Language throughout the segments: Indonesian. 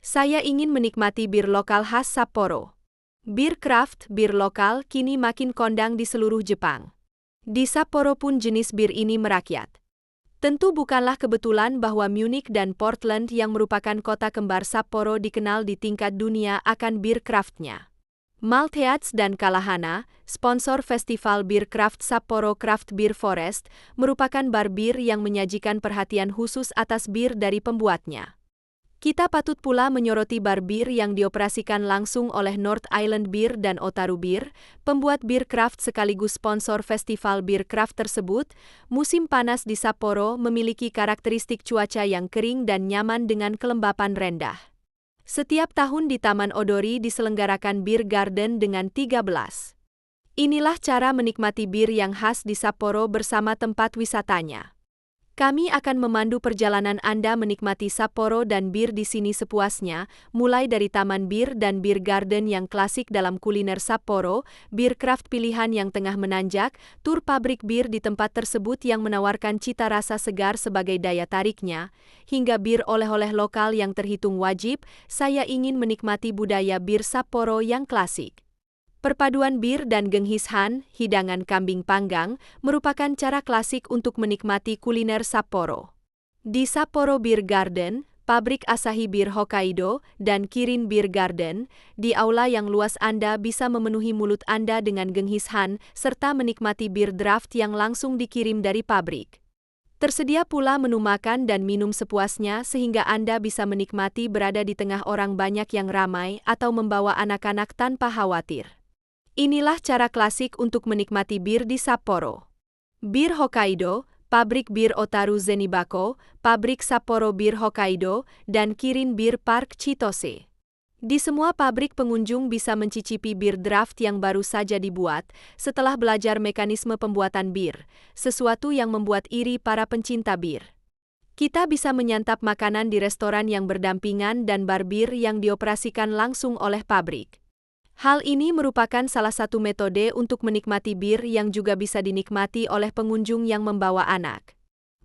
Saya ingin menikmati bir lokal khas Sapporo. Bir craft, bir lokal kini makin kondang di seluruh Jepang. Di Sapporo pun jenis bir ini merakyat. Tentu bukanlah kebetulan bahwa Munich dan Portland yang merupakan kota kembar Sapporo dikenal di tingkat dunia akan bir craftnya. Maltheads dan Kalahana, sponsor festival bir craft Sapporo Craft Beer Forest, merupakan bar bir yang menyajikan perhatian khusus atas bir dari pembuatnya. Kita patut pula menyoroti bar bir yang dioperasikan langsung oleh North Island Beer dan Otaru Beer, pembuat bir craft sekaligus sponsor festival bir craft tersebut. Musim panas di Sapporo memiliki karakteristik cuaca yang kering dan nyaman dengan kelembapan rendah. Setiap tahun di Taman Odori diselenggarakan Beer Garden dengan 13. Inilah cara menikmati bir yang khas di Sapporo bersama tempat wisatanya. Kami akan memandu perjalanan Anda menikmati Sapporo dan bir di sini sepuasnya, mulai dari Taman Bir dan Beer Garden yang klasik dalam kuliner Sapporo, bir craft pilihan yang tengah menanjak, tur pabrik bir di tempat tersebut yang menawarkan cita rasa segar sebagai daya tariknya, hingga bir oleh-oleh lokal yang terhitung wajib. Saya ingin menikmati budaya bir Sapporo yang klasik. Perpaduan bir dan genghis-han, hidangan kambing panggang, merupakan cara klasik untuk menikmati kuliner Sapporo. Di Sapporo Beer Garden, pabrik Asahi Bir Hokkaido, dan Kirin Beer Garden, di aula yang luas Anda bisa memenuhi mulut Anda dengan genghis-han serta menikmati bir draft yang langsung dikirim dari pabrik. Tersedia pula menu makan dan minum sepuasnya sehingga Anda bisa menikmati berada di tengah orang banyak yang ramai atau membawa anak-anak tanpa khawatir. Inilah cara klasik untuk menikmati bir di Sapporo. Bir Hokkaido, pabrik bir Otaru Zenibako, pabrik Sapporo Bir Hokkaido, dan Kirin Bir Park Chitose. Di semua pabrik pengunjung bisa mencicipi bir draft yang baru saja dibuat setelah belajar mekanisme pembuatan bir, sesuatu yang membuat iri para pencinta bir. Kita bisa menyantap makanan di restoran yang berdampingan dan bar bir yang dioperasikan langsung oleh pabrik. Hal ini merupakan salah satu metode untuk menikmati bir yang juga bisa dinikmati oleh pengunjung yang membawa anak.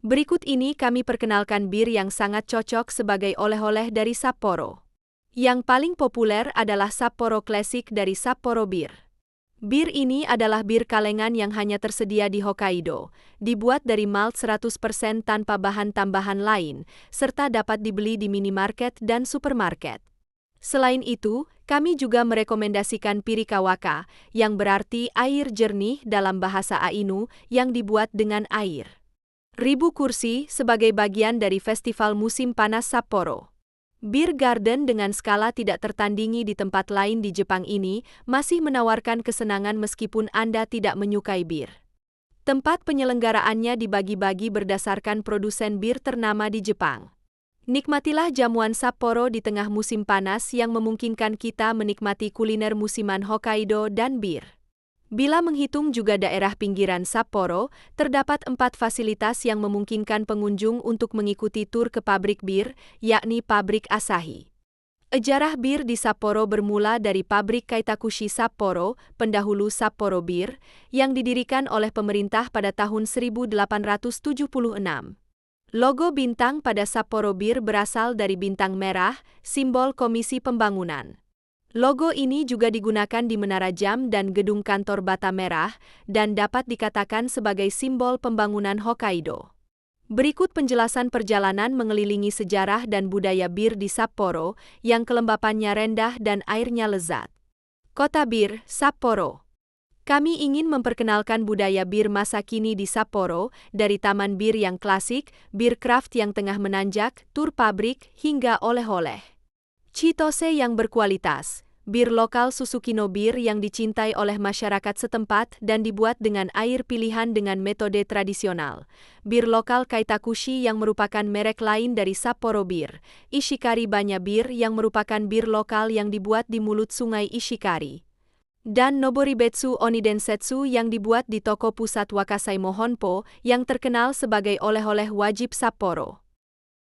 Berikut ini kami perkenalkan bir yang sangat cocok sebagai oleh-oleh dari Sapporo. Yang paling populer adalah Sapporo Classic dari Sapporo Beer. Bir ini adalah bir kalengan yang hanya tersedia di Hokkaido, dibuat dari malt 100% tanpa bahan tambahan lain, serta dapat dibeli di minimarket dan supermarket. Selain itu, kami juga merekomendasikan Pirikawaka, yang berarti air jernih dalam bahasa Ainu, yang dibuat dengan air. 1000 kursi sebagai bagian dari festival musim panas Sapporo. Beer Garden dengan skala tidak tertandingi di tempat lain di Jepang ini masih menawarkan kesenangan meskipun Anda tidak menyukai bir. Tempat penyelenggaraannya dibagi-bagi berdasarkan produsen bir ternama di Jepang. Nikmatilah jamuan Sapporo di tengah musim panas yang memungkinkan kita menikmati kuliner musiman Hokkaido dan bir. Bila menghitung juga daerah pinggiran Sapporo, terdapat 4 fasilitas yang memungkinkan pengunjung untuk mengikuti tur ke pabrik bir, yakni pabrik Asahi. Sejarah bir di Sapporo bermula dari pabrik Kaitakushi Sapporo, pendahulu Sapporo Bir, yang didirikan oleh pemerintah pada tahun 1876. Logo bintang pada Sapporo Bir berasal dari bintang merah, simbol Komisi Pembangunan. Logo ini juga digunakan di menara jam dan gedung kantor bata merah, dan dapat dikatakan sebagai simbol pembangunan Hokkaido. Berikut penjelasan perjalanan mengelilingi sejarah dan budaya bir di Sapporo, yang kelembapannya rendah dan airnya lezat. Kota Bir, Sapporo. Kami ingin memperkenalkan budaya bir masa kini di Sapporo, dari taman bir yang klasik, bir craft yang tengah menanjak, tur pabrik, hingga oleh-oleh. Chitose yang berkualitas, bir lokal Susukino Bir yang dicintai oleh masyarakat setempat dan dibuat dengan air pilihan dengan metode tradisional. Bir lokal Kaitakushi yang merupakan merek lain dari Sapporo Bir. Ishikari Banya Bir yang merupakan bir lokal yang dibuat di mulut sungai Ishikari. Dan Noboribetsu Onidensetsu yang dibuat di toko pusat Wakasai Mohonpo yang terkenal sebagai oleh-oleh wajib Sapporo.